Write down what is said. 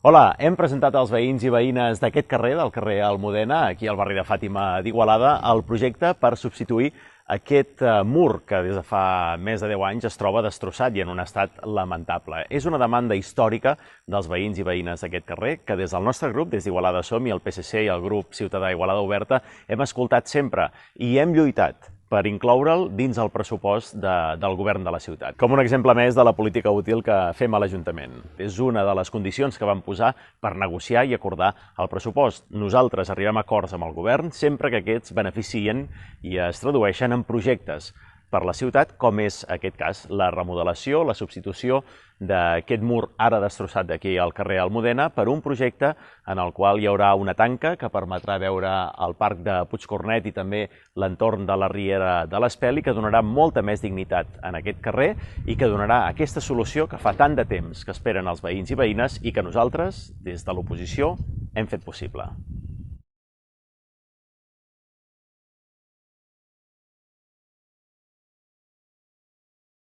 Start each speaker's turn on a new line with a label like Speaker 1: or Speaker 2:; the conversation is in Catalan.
Speaker 1: Hola, hem presentat als veïns i veïnes d'aquest carrer, del carrer Almudena, aquí al barri de Fàtima d'Igualada, el projecte per substituir aquest mur que des de fa més de 10 anys es troba destrossat i en un estat lamentable. És una demanda històrica dels veïns i veïnes d'aquest carrer que des del nostre grup, des d'Igualada Som i el PSC i el grup Ciutadà Igualada Oberta, hem escoltat sempre i hem lluitat per incloure'l dins el pressupost del govern de la ciutat. Com un exemple més de la política útil que fem a l'Ajuntament. És una de les condicions que vam posar per negociar i acordar el pressupost. Nosaltres arribem a acords amb el govern sempre que aquests beneficien i es tradueixen en projectes per la ciutat, com és aquest cas, la remodelació, la substitució d'aquest mur ara destrossat d'aquí al carrer Almudena per un projecte en el qual hi haurà una tanca que permetrà veure el parc de Puigcornet i també l'entorn de la riera de l'Espeli, que donarà molta més dignitat en aquest carrer i que donarà aquesta solució que fa tant de temps que esperen els veïns i veïnes i que nosaltres, des de l'oposició, hem fet possible.